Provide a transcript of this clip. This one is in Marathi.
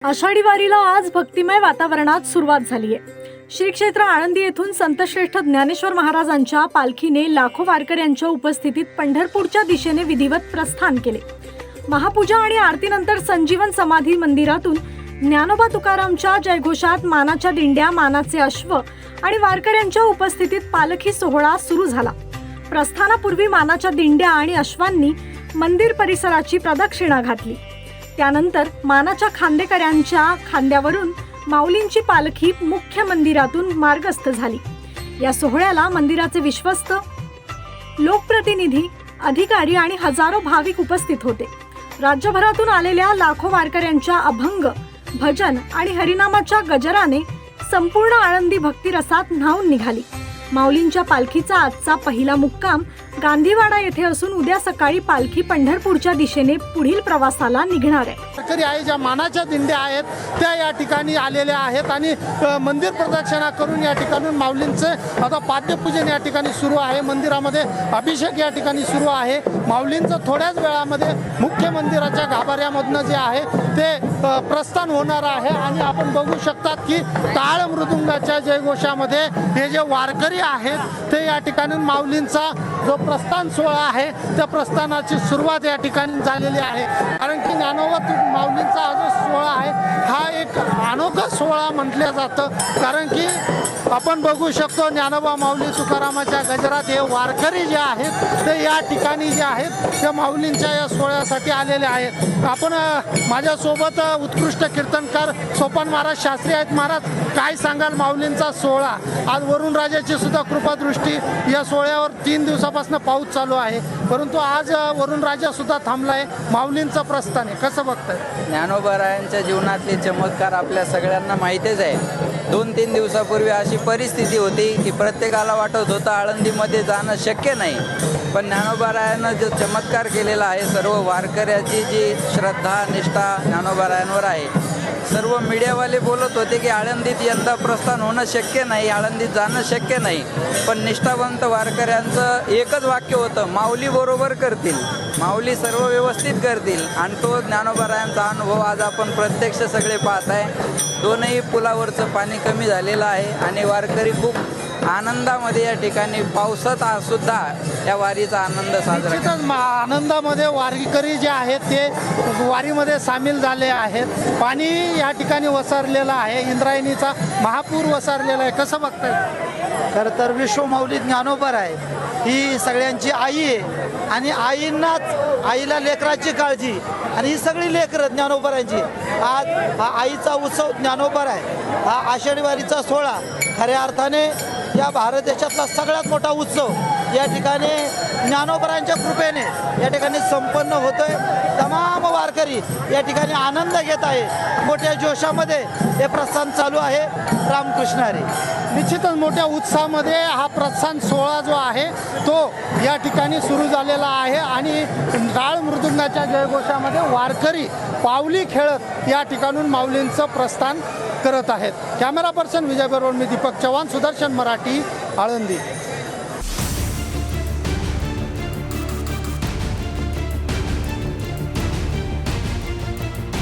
आषाढी वारीला आज भक्तिमय वातावरणात सुरुवात झाली आहे। श्री क्षेत्र आळंदी येथून संतश्रेष्ठ ज्ञानेश्वर महाराजांच्या पालखीने लाखो वारकऱ्यांच्या उपस्थितीत पंढरपूरच्या दिशेने विधिवत प्रस्थान केले। महापूजा आणि आरतीनंतर संजीवन समाधी मंदिरातून ज्ञानोबा तुकारामच्या जयघोषात मानाच्या दिंड्या, मानाचे अश्व आणि वारकऱ्यांच्या उपस्थितीत पालखी सोहळा सुरू झाला। प्रस्थानापूर्वी मानाच्या दिंड्या आणि अश्वांनी मंदिर परिसराची प्रदक्षिणा घातली। त्यानंतर मानाच्या खांदेकऱ्यांच्या खांद्यावरून माऊलींची पालखी मुख्य मंदिरातून मार्गस्थ झाली। या सोहळ्याला मंदिराचे विश्वस्त, लोकप्रतिनिधी, अधिकारी आणि हजारो भाविक उपस्थित होते। राज्यभरातून आलेल्या लाखो वारकऱ्यांच्या अभंग, भजन आणि हरिनामाच्या गजराने संपूर्ण आळंदी भक्तिरसात न्हाऊन निघाली। माऊलींच्या पालखीचा आजचा पहिला मुक्काम गांधीवाडा येथे असून उद्या सकाळी पालखी पंढरपूरच्या दिशेने पुढील प्रवासाला निघणार आहे। वारकरी आहे, ज्या मानाच्या दिंड्या आहेत त्या या ठिकाणी आलेल्या आहेत आणि मंदिर प्रदक्षिणा करून या ठिकाणी माऊलींचे आता पाद्यपूजन या ठिकाणी सुरू आहे। मंदिरामध्ये अभिषेक या ठिकाणी सुरू आहे। माऊलींचं थोड्याच वेळामध्ये मुख्य मंदिराच्या गाभाऱ्यामधनं जे आहे ते प्रस्थान होणार आहे आणि आपण बघू शकतात की टाळ मृदुंगाच्या जयघोषामध्ये हे जे वारकरी आहेत ते या ठिकाणी माऊलींचा जो प्रस्थान सोहळा आहे त्या प्रस्थानाची सुरुवात या ठिकाणी झालेली आहे। कारण की ज्ञानोबा माऊलींचा हा जो सोहळा आहे हा एक अनोखा सोहळा म्हटलं जातं। कारण की आपण बघू शकतो ज्ञानोबा माऊली तुकारामाच्या गजरात हे वारकरी जे आहेत ते या ठिकाणी जे आहेत त्या माऊलींच्या या सोहळ्यासाठी आलेले आहेत। आपण माझ्यासोबत उत्कृष्ट कीर्तनकार सोपान महाराज शास्त्री आहेत। महाराज, काय सांगाल माऊलींचा सोहळा? आज वरुण राजाची सुद्धा कृपादृष्टी या सोहळ्यावर 3 दिवसापासून पाऊस चालू आहे, परंतु आज वरुण राजा सुद्धा थांबलाय। माऊलींचं प्रस्थान आहे, कसं बघताय? ज्ञानोबारायांच्या जीवनातले चमत्कार आपल्या सगळ्यांना माहितीच आहे। 2-3 दिवसापूर्वी अशी परिस्थिती होती की प्रत्येकाला वाटत होतं आळंदीमध्ये जाणं शक्य नाही, पण ज्ञानोबारायांना जो चमत्कार केलेला आहे, सर्व वारकऱ्याची जी श्रद्धा निष्ठा ज्ञानोबारायांवर आहे। सर्व मीडियावाले बोलत होते की आळंदीत यंदा प्रस्थान होणं शक्य नाही, आळंदीत जाणं शक्य नाही, पण निष्ठावंत वारकऱ्यांचं एकच वाक्य होतं, माऊली बरोबर करतील, माऊली सर्व व्यवस्थित करतील। आणि तो ज्ञानोबारायांचा अनुभव आज आपण प्रत्यक्ष सगळे पाहत आहे। दोनही पुलावरचं पाणी कमी झालेलं आहे आणि वारकरी खूप आनंदामध्ये या ठिकाणी पावसात सुद्धा या वारीचा आनंद साजरा निश्चितच आनंदामध्ये वारकरी जे आहेत ते वारीमध्ये सामील झाले आहेत। पाणी या ठिकाणी वसरलेलं आहे, इंद्रायणीचा महापूर वसरलेला आहे, कसं बघताय? खरं तर विश्वमाऊली ज्ञानोबा आहे ही सगळ्यांची आई आहे आणि आईला लेकराची काळजी आणि ही सगळी लेकरं ज्ञानोबारांची। आज हा आईचा उत्सव ज्ञानोबा आहे, हा आषाढी वारीचा सोहळा खऱ्या अर्थाने या भारत देशातला सगळ्यात मोठा उत्सव या ठिकाणी ज्ञानोबारांच्या कृपेने या ठिकाणी संपन्न होतोय। तमाम वारकरी या ठिकाणी आनंद घेत आहे, मोठ्या जोशामध्ये हे प्रस्थान चालू आहे। रामकृष्ण हरी। निश्चितच मोठ्या उत्साहामध्ये हा प्रस्थान सोहळा जो आहे तो या ठिकाणी सुरू झालेला आहे आणि टाळ मृदुंगाच्या जयघोषामध्ये वारकरी पावली खेळत या ठिकाणून माऊलींचं प्रस्थान करत आहेत। कॅमेरा पर्सन विजय बरोबर मी दीपक चव्हाण, सुदर्शन मराठी, आळंदी।